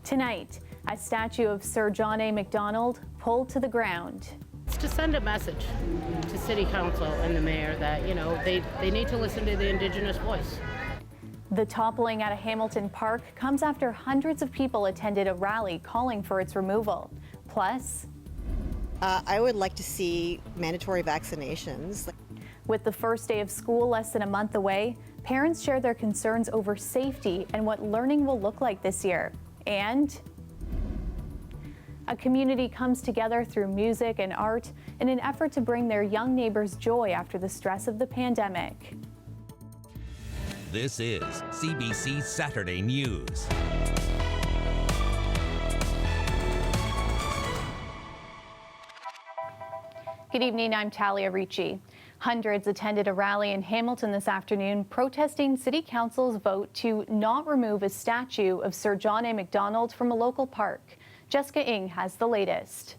Tonight, a statue of Sir John A. Macdonald pulled to the ground. It's to send a message to City Council and the Mayor that, they need to listen to the Indigenous voice. The toppling at a Hamilton park comes after hundreds of people attended a rally calling for its removal. Plus, I would like to see mandatory vaccinations. With the first day of school less than a month away, parents share their concerns over safety and what learning will look like this year. And a community comes together through music and art in an effort to bring their young neighbors joy after the stress of the pandemic. This is CBC Saturday News. Good evening, I'm Talia Ricci. Hundreds attended a rally in Hamilton this afternoon protesting City Council's vote to not remove a statue of Sir John A. Macdonald from a local park. Jessica Ng has the latest.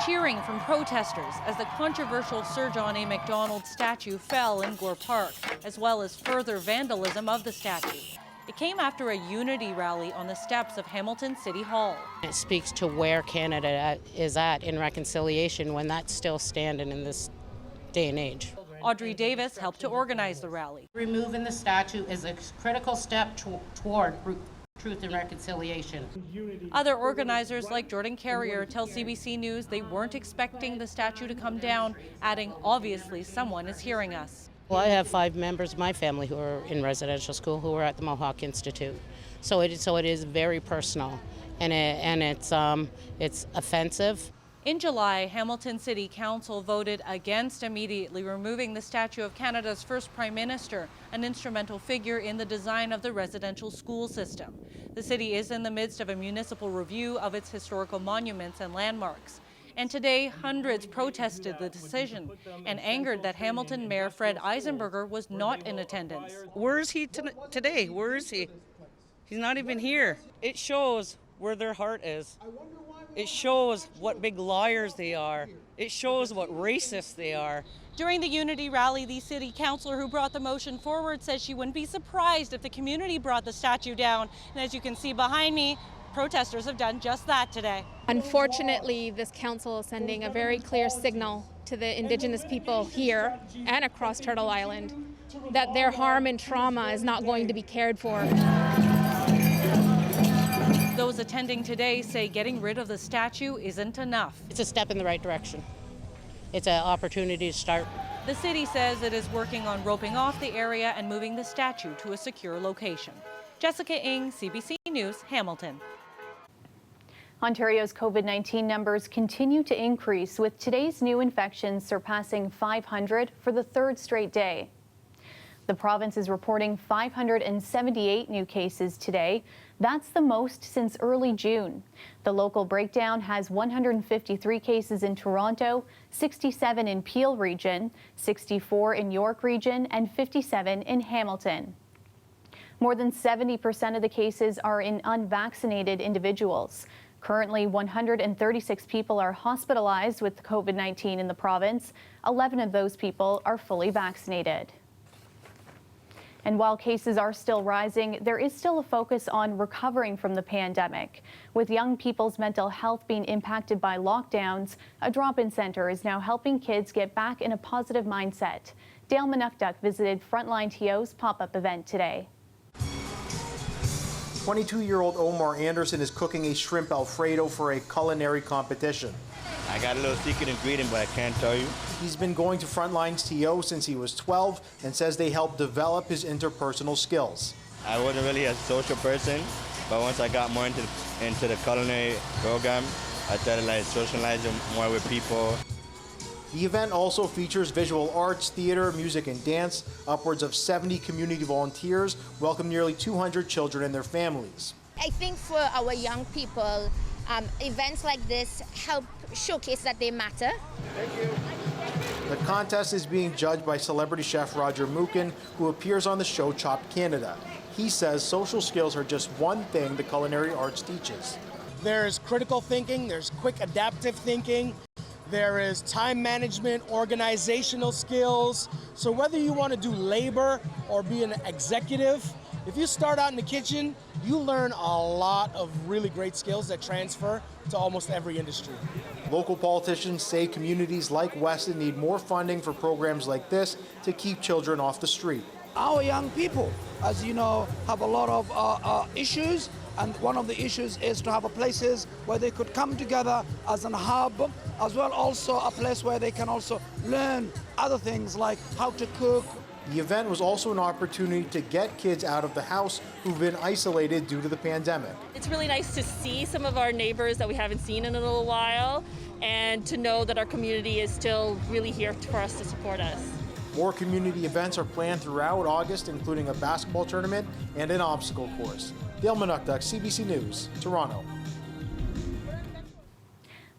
Cheering from protesters as the controversial Sir John A. Macdonald statue fell in Gore Park, as well as further vandalism of the statue. It came after a unity rally on the steps of Hamilton City Hall. It speaks to where Canada is at in reconciliation when that's still standing in this day and age. Audrey Davis helped to organize the rally. Removing the statue is a critical step toward truth and reconciliation. Other organizers like Jordan Carrier tell CBC News they weren't expecting the statue to come down, adding, obviously someone is hearing us. Well, I have 5 members of my family who are in residential school who are at the Mohawk Institute. So it is very personal, and it's offensive. In July, Hamilton City Council voted against immediately removing the statue of Canada's first Prime Minister, an instrumental figure in the design of the residential school system. The city is in the midst of a municipal review of its historical monuments and landmarks. And today, hundreds protested the decision and angered that Hamilton Mayor Fred Eisenberger was not in attendance. Where is he today? Where is he? He's not even here. It shows where their heart is. It shows what big liars they are. It shows what racists they are. During the unity rally, the city councilor who brought the motion forward says she wouldn't be surprised if the community brought the statue down. And as you can see behind me, protesters have done just that today. Unfortunately, this council is sending a very clear signal to the Indigenous people here and across Turtle Island that their harm and trauma is not going to be cared for. Those attending today say getting rid of the statue isn't enough. It's a step in the right direction. It's an opportunity to start. The city says it is working on roping off the area and moving the statue to a secure location. Jessica Ng, CBC News, Hamilton. Ontario's COVID-19 numbers continue to increase, with today's new infections surpassing 500 for the 3rd straight day. The province is reporting 578 new cases today. That's the most since early June. The local breakdown has 153 cases in Toronto, 67 in Peel Region, 64 in York Region, and 57 in Hamilton. More than 70% of the cases are in unvaccinated individuals. Currently, 136 people are hospitalized with COVID-19 in the province. 11 of those people are fully vaccinated. And while cases are still rising, there is still a focus on recovering from the pandemic. With young people's mental health being impacted by lockdowns, a drop-in center is now helping kids get back in a positive mindset. Dale Manukduk visited Frontline TO's pop-up event today. 22-year-old Omar Anderson is cooking a shrimp Alfredo for a culinary competition. I got a little secret ingredient, but I can't tell you. He's been going to Frontline's TO since he was 12 and says they helped develop his interpersonal skills. I wasn't really a social person, but once I got more into the culinary program, I started socializing more with people. The event also features visual arts, theater, music, and dance. Upwards of 70 community volunteers welcome nearly 200 children and their families. I think for our young people, events like this help showcase that they matter. Thank you. The contest is being judged by celebrity chef Roger Mookin, who appears on the show Chopped Canada. He says social skills are just one thing the culinary arts teaches. There's critical thinking, there's quick adaptive thinking, There is time management, organizational skills. So whether you want to do labor or be an executive, if you start out in the kitchen, you learn a lot of really great skills that transfer to almost every industry. Local politicians say communities like Weston need more funding for programs like this to keep children off the street. Our young people, as you know, have a lot of issues, and one of the issues is to have places where they could come together as a hub, as well also a place where they can also learn other things like how to cook. The event was also an opportunity to get kids out of the house who've been isolated due to the pandemic. It's really nice to see some of our neighbors that we haven't seen in a little while, and to know that our community is still really here for us to support us. More community events are planned throughout August, including a basketball tournament and an obstacle course. Dale Manukduk, CBC News, Toronto.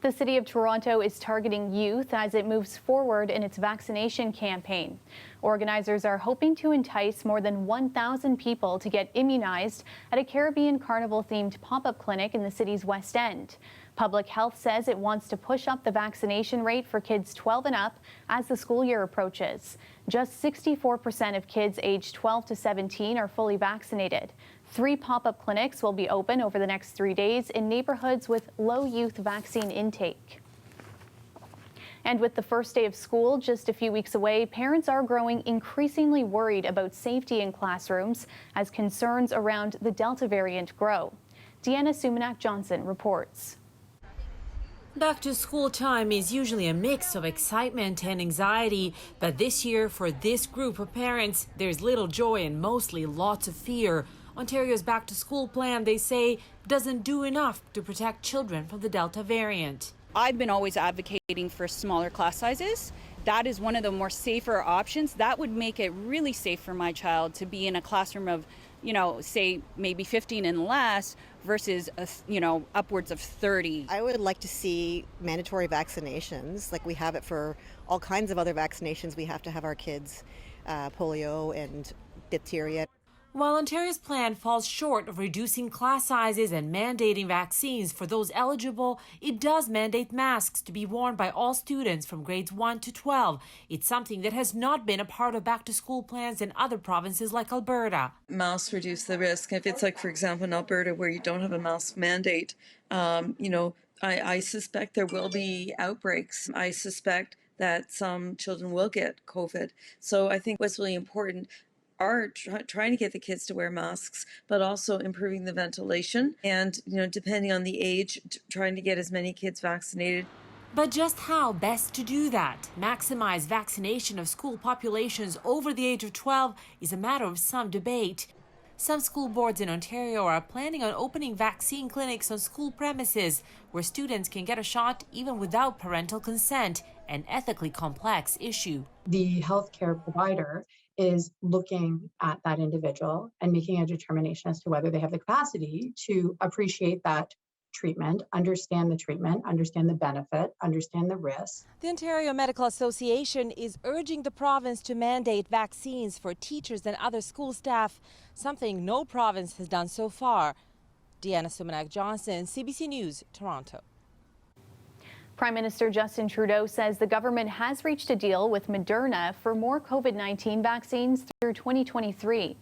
The City of Toronto is targeting youth as it moves forward in its vaccination campaign. Organizers are hoping to entice more than 1,000 people to get immunized at a Caribbean Carnival-themed pop-up clinic in the city's West End. Public Health says it wants to push up the vaccination rate for kids 12 and up as the school year approaches. Just 64% of kids aged 12 to 17 are fully vaccinated. 3 pop-up clinics will be open over the next 3 days in neighborhoods with low youth vaccine intake. And with the first day of school just a few weeks away, parents are growing increasingly worried about safety in classrooms as concerns around the Delta variant grow. Deanna Sumanak-Johnson reports. Back to school time is usually a mix of excitement and anxiety, but this year for this group of parents, there's little joy and mostly lots of fear. Ontario's back to school plan, they say, doesn't do enough to protect children from the Delta variant. I've been always advocating for smaller class sizes. That is one of the more safer options. That would make it really safe for my child to be in a classroom of, say maybe 15 and less versus, upwards of 30. I would like to see mandatory vaccinations, like we have it for all kinds of other vaccinations. We have to have our kids, polio and diphtheria. While Ontario's plan falls short of reducing class sizes and mandating vaccines for those eligible, it does mandate masks to be worn by all students from grades 1 to 12. It's something that has not been a part of back-to-school plans in other provinces like Alberta. Masks reduce the risk. If it's like, for example, in Alberta where you don't have a mask mandate, I suspect there will be outbreaks. I suspect that some children will get COVID. So I think what's really important are trying to get the kids to wear masks, but also improving the ventilation and, depending on the age, trying to get as many kids vaccinated. But just how best to do that, maximize vaccination of school populations over the age of 12, is a matter of some debate. Some school boards in Ontario are planning on opening vaccine clinics on school premises where students can get a shot even without parental consent, an ethically complex issue. The healthcare provider is looking at that individual and making a determination as to whether they have the capacity to appreciate that treatment, understand the benefit, understand the risk. The Ontario Medical Association is urging the province to mandate vaccines for teachers and other school staff, something no province has done so far. Deanna Sumanak-Johnson, CBC News, Toronto. Prime Minister Justin Trudeau says the government has reached a deal with Moderna for more COVID-19 vaccines through 2023.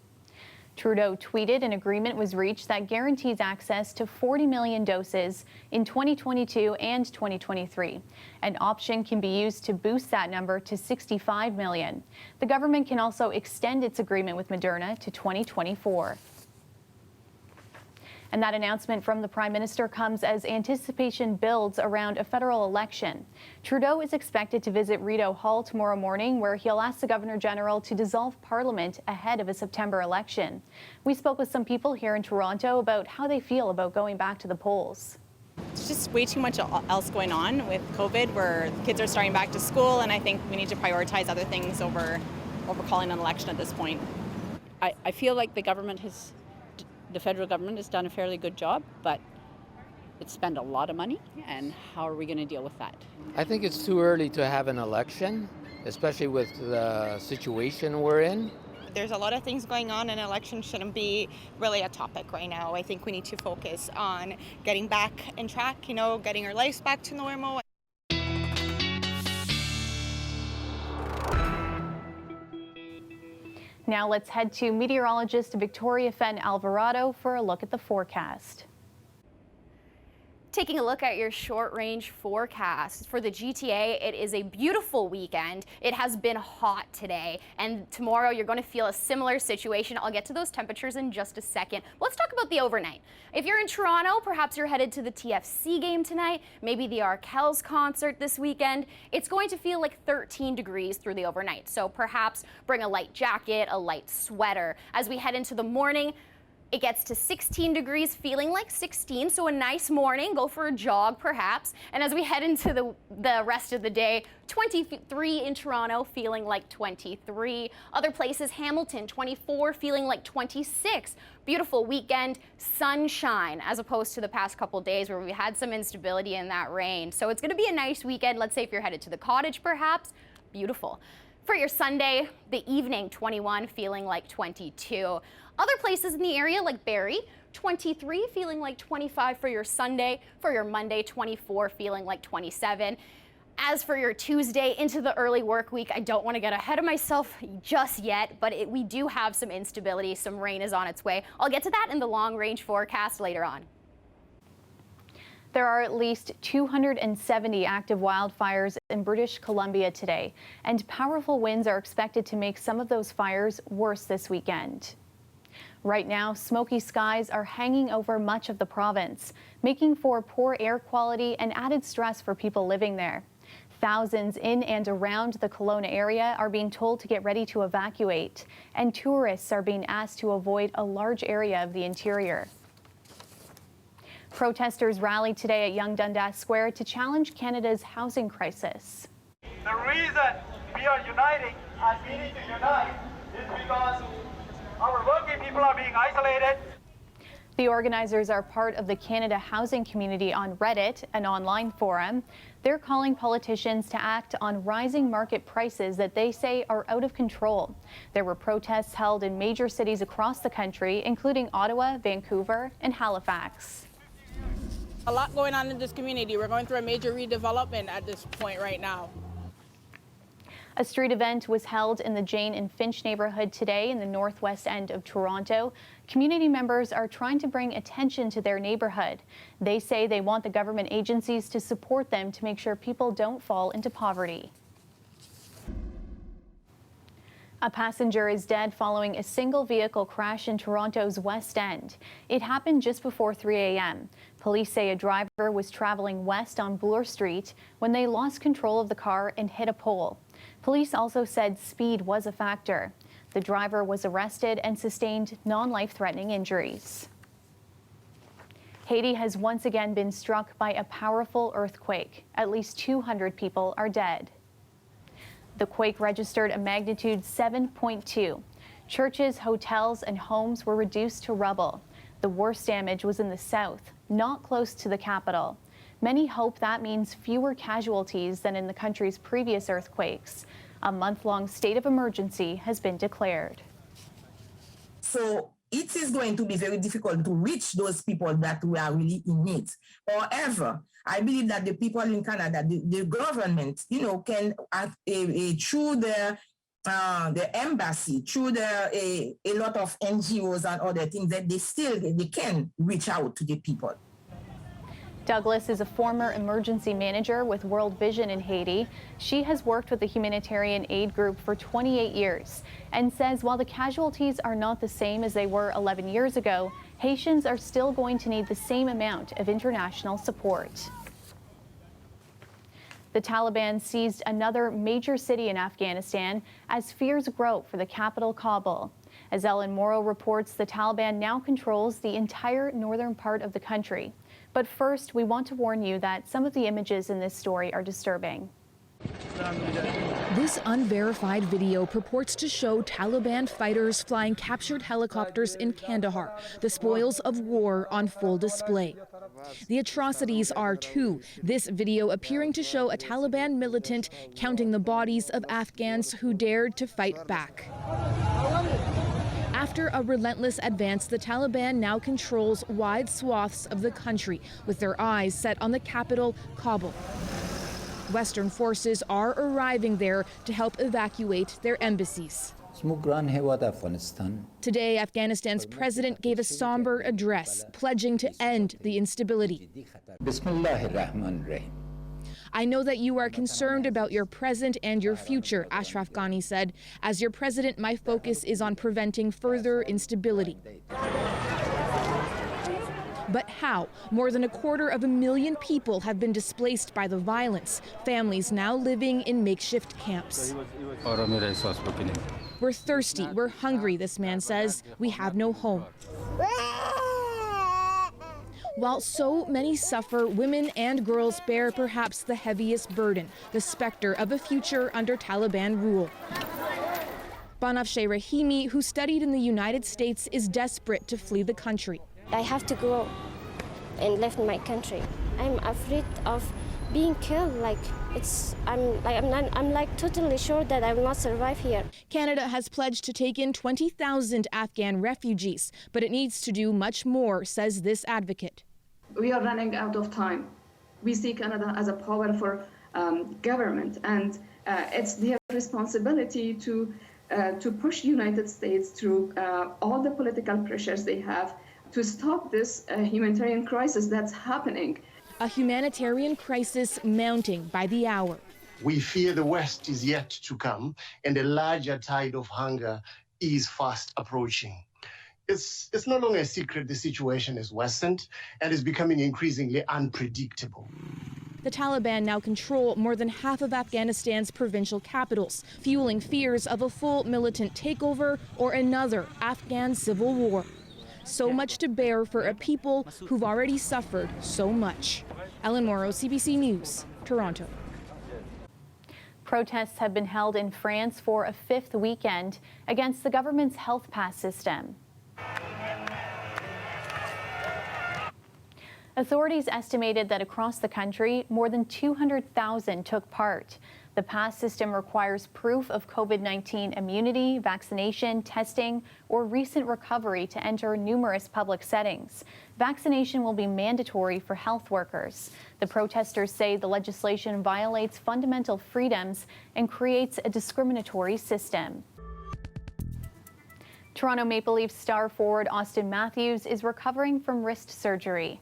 Trudeau tweeted an agreement was reached that guarantees access to 40 million doses in 2022 and 2023. An option can be used to boost that number to 65 million. The government can also extend its agreement with Moderna to 2024. And that announcement from the Prime Minister comes as anticipation builds around a federal election. Trudeau is expected to visit Rideau Hall tomorrow morning, where he'll ask the Governor-General to dissolve Parliament ahead of a September election. We spoke with some people here in Toronto about how they feel about going back to the polls. It's just way too much else going on with COVID, where kids are starting back to school, and I think we need to prioritize other things over calling an election at this point. I feel like the federal government has done a fairly good job, but it's spent a lot of money, and how are we going to deal with that? I think it's too early to have an election, especially with the situation we're in. There's a lot of things going on, and election shouldn't be really a topic right now. I think we need to focus on getting back in track, getting our lives back to normal. Now let's head to meteorologist Victoria Fenn Alvarado for a look at the forecast. Taking a look at your short-range forecast for the GTA, it is a beautiful weekend. It has been hot today, and tomorrow you're going to feel a similar situation. I'll get to those temperatures in just a second. Let's talk about the overnight. If you're in Toronto, perhaps you're headed to the TFC game tonight, maybe the Arkells concert this weekend. It's going to feel like 13 degrees through the overnight, so perhaps bring a light jacket, a light sweater. As we head into the morning, it gets to 16 degrees, feeling like 16, so a nice morning. Go for a jog, perhaps. And as we head into the rest of the day, 23 in Toronto, feeling like 23. Other places, Hamilton, 24, feeling like 26. Beautiful weekend, sunshine, as opposed to the past couple days where we had some instability in that rain. So it's going to be a nice weekend. Let's say if you're headed to the cottage, perhaps. Beautiful. For your Sunday, the evening, 21, feeling like 22. Other places in the area like Barrie, 23, feeling like 25 for your Sunday. For your Monday, 24, feeling like 27. As for your Tuesday into the early work week, I don't want to get ahead of myself just yet, but we do have some instability. Some rain is on its way. I'll get to that in the long-range forecast later on. There are at least 270 active wildfires in British Columbia today, and powerful winds are expected to make some of those fires worse this weekend. Right now, smoky skies are hanging over much of the province, making for poor air quality and added stress for people living there. Thousands in and around the Kelowna area are being told to get ready to evacuate, and tourists are being asked to avoid a large area of the interior. Protesters rallied today at Yonge Dundas Square to challenge Canada's housing crisis. The reason we are uniting and we need to unite is because our working people are being isolated. The organizers are part of the Canada Housing Community on Reddit, an online forum. They're calling politicians to act on rising market prices that they say are out of control. There were protests held in major cities across the country, including Ottawa, Vancouver, and Halifax. A lot going on in this community. We're going through a major redevelopment at this point right now. A street event was held in the Jane and Finch neighborhood today in the northwest end of Toronto. Community members are trying to bring attention to their neighborhood. They say they want the government agencies to support them to make sure people don't fall into poverty. A passenger is dead following a single vehicle crash in Toronto's West End. It happened just before 3 a.m. Police say a driver was traveling west on Bloor Street when they lost control of the car and hit a pole. Police also said speed was a factor. The driver was arrested and sustained non-life-threatening injuries. Haiti has once again been struck by a powerful earthquake. At least 200 people are dead. The quake registered a magnitude 7.2. Churches, hotels, and homes were reduced to rubble. The worst damage was in the south, not close to the capital. Many hope that means fewer casualties than in the country's previous earthquakes. A month-long state of emergency has been declared. So it is going to be very difficult to reach those people that we are really in need. However, I believe that the people in Canada, the government, can through the embassy, through a lot of NGOs and other things, that they can reach out to the people. Douglas is a former emergency manager with World Vision in Haiti. She has worked with the humanitarian aid group for 28 years and says while the casualties are not the same as they were 11 years ago, Haitians are still going to need the same amount of international support. The Taliban seized another major city in Afghanistan as fears grow for the capital, Kabul. As Ellen Morrow reports, the Taliban now controls the entire northern part of the country. But first, we want to warn you that some of the images in this story are disturbing. This unverified video purports to show Taliban fighters flying captured helicopters in Kandahar, the spoils of war on full display. The atrocities are too. This video appearing to show a Taliban militant counting the bodies of Afghans who dared to fight back. After a relentless advance, the Taliban now controls wide swaths of the country, with their eyes set on the capital, Kabul. Western forces are arriving there to help evacuate their embassies. Today, Afghanistan's president gave a somber address, pledging to end the instability. I know that you are concerned about your present and your future, Ashraf Ghani said. As your president, my focus is on preventing further instability. But how? More than 250,000 people have been displaced by the violence, families now living in makeshift camps. We're thirsty, we're hungry, this man says. We have no home. While so many suffer, women and girls bear perhaps the heaviest burden, the specter of a future under Taliban rule. Banafshe Rahimi, who studied in the United States, is desperate to flee the country. I have to go and live in my country. I'm afraid of being killed. I'm totally sure that I will not survive here. Canada has pledged to take in 20,000 Afghan refugees, but it needs to do much more, says this advocate. We are running out of time. We see Canada as a powerful government, and it's their responsibility to push the United States through all the political pressures they have to stop this humanitarian crisis that's happening. A humanitarian crisis mounting by the hour. We fear the West is yet to come, and a larger tide of hunger is fast approaching. It's no longer a secret the situation is worsened and is becoming increasingly unpredictable. The Taliban now control more than half of Afghanistan's provincial capitals, fueling fears of a full militant takeover or another Afghan civil war. So much to bear for a people who've already suffered so much. Ellen Morrow, CBC News, Toronto. Protests have been held in France for a fifth weekend against the government's health pass system. Authorities estimated that across the country, more than 200,000 took part. The pass system requires proof of COVID-19 immunity, vaccination, testing, or recent recovery to enter numerous public settings. Vaccination will be mandatory for health workers. The protesters say the legislation violates fundamental freedoms and creates a discriminatory system. Toronto Maple Leafs star forward Austin Matthews is recovering from wrist surgery.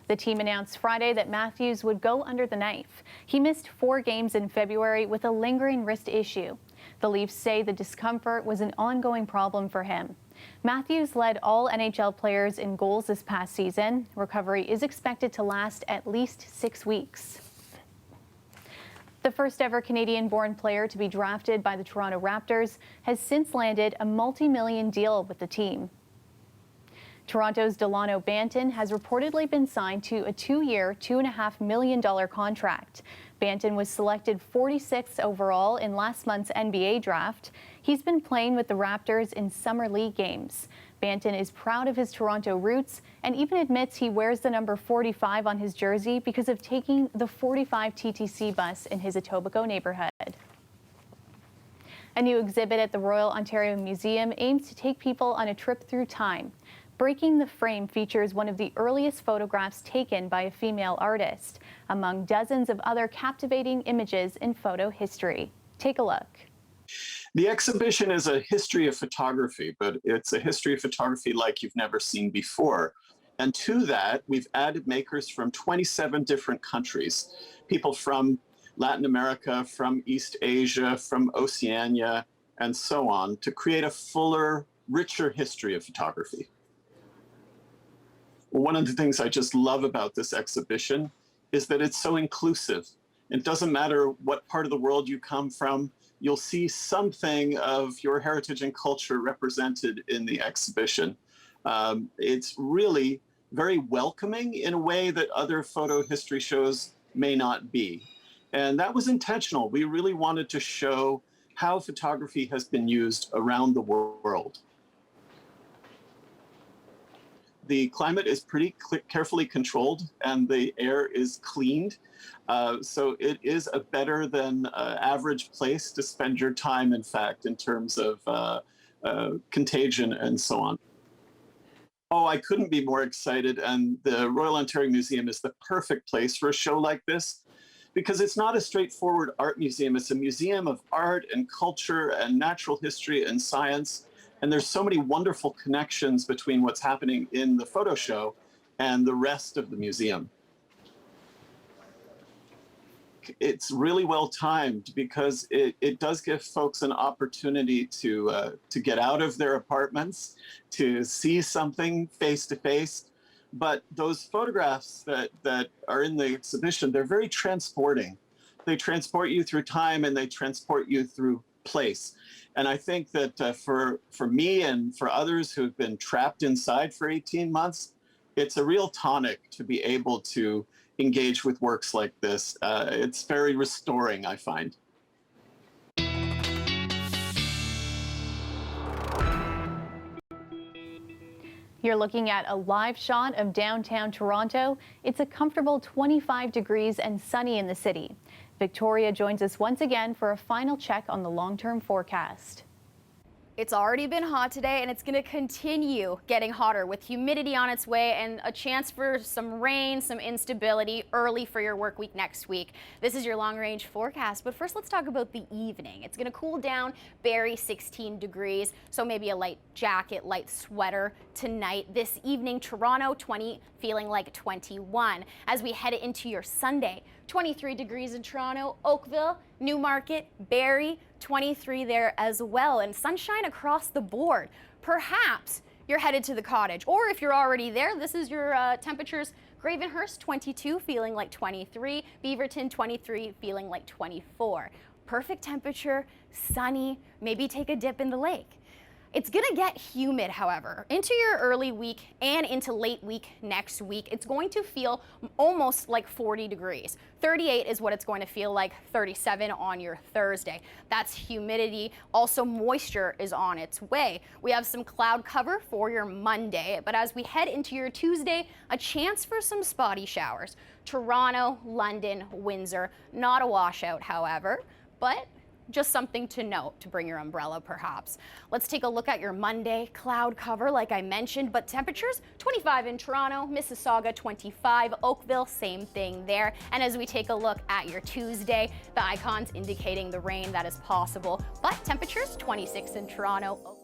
The team announced Friday that Matthews would go under the knife. He missed 4 games in February with a lingering wrist issue. The Leafs say the discomfort was an ongoing problem for him. Matthews led all NHL players in goals this past season. Recovery is expected to last at least 6 weeks. The first ever Canadian-born player to be drafted by the Toronto Raptors has since landed a multi-million deal with the team. Toronto's Delano Banton has reportedly been signed to a 2-year, $2.5 million contract. Banton was selected 46th overall in last month's NBA draft. He's been playing with the Raptors in summer league games. Banton is proud of his Toronto roots and even admits he wears the number 45 on his jersey because of taking the 45 TTC bus in his Etobicoke neighborhood. A new exhibit at the Royal Ontario Museum aims to take people on a trip through time. Breaking the Frame features one of the earliest photographs taken by a female artist, among dozens of other captivating images in photo history. Take a look. The exhibition is a history of photography, but it's a history of photography like you've never seen before. And to that, we've added makers from 27 different countries, people from Latin America, from East Asia, from Oceania, and so on, to create a fuller, richer history of photography. One of the things I just love about this exhibition is that it's so inclusive. It doesn't matter what part of the world you come from, you'll see something of your heritage and culture represented in the exhibition. It's really very welcoming in a way that other photo history shows may not be. And that was intentional. We really wanted to show how photography has been used around the world. The climate is pretty carefully controlled and the air is cleaned. So it is a better than average place to spend your time, in fact, in terms of contagion and so on. Oh, I couldn't be more excited. And the Royal Ontario Museum is the perfect place for a show like this. because it's not a straightforward art museum. It's a museum of art and culture and natural history and science. And there's so many wonderful connections between what's happening in the photo show and the rest of the museum. It's really well timed because it does give folks an opportunity to get out of their apartments, to see something face to face. But those photographs that are in the exhibition, they're very transporting. They transport you through time and they transport you through place. And I think that for me and for others who've been trapped inside for 18 months, it's a real tonic to be able to engage with works like this. It's very restoring, I find. You're looking at a live shot of downtown Toronto. It's a comfortable 25 degrees and sunny in the city. Victoria joins us once again for a final check on the long-term forecast. It's already been hot today and it's going to continue getting hotter with humidity on its way and a chance for some rain, some instability early for your work week next week. This is your long range forecast, but first let's talk about the evening. It's going to cool down, Barrie 16 degrees, so maybe a light jacket, light sweater tonight. This evening, Toronto 20, feeling like 21. As we head into your Sunday, 23 degrees in Toronto, Oakville, Newmarket, Barrie, 23 there as well, and sunshine across the board. Perhaps you're headed to the cottage, or if you're already there, this is your temperatures. Gravenhurst 22, feeling like 23. Beaverton 23, feeling like 24. Perfect temperature, sunny, maybe take a dip in the lake. It's gonna get humid, however. Into your early week and into late week next week, it's going to feel almost like 40 degrees. 38 is what it's going to feel like, 37 on your Thursday. That's humidity. Also, moisture is on its way. We have some cloud cover for your Monday, but as we head into your Tuesday, a chance for some spotty showers. Toronto, London, Windsor, not a washout, however, but just something to note, to bring your umbrella perhaps. Let's take a look at your Monday. Cloud cover, like I mentioned, but temperatures 25 in Toronto, Mississauga 25, Oakville, same thing there. And as we take a look at your Tuesday, the icons indicating the rain that is possible, but temperatures 26 in Toronto.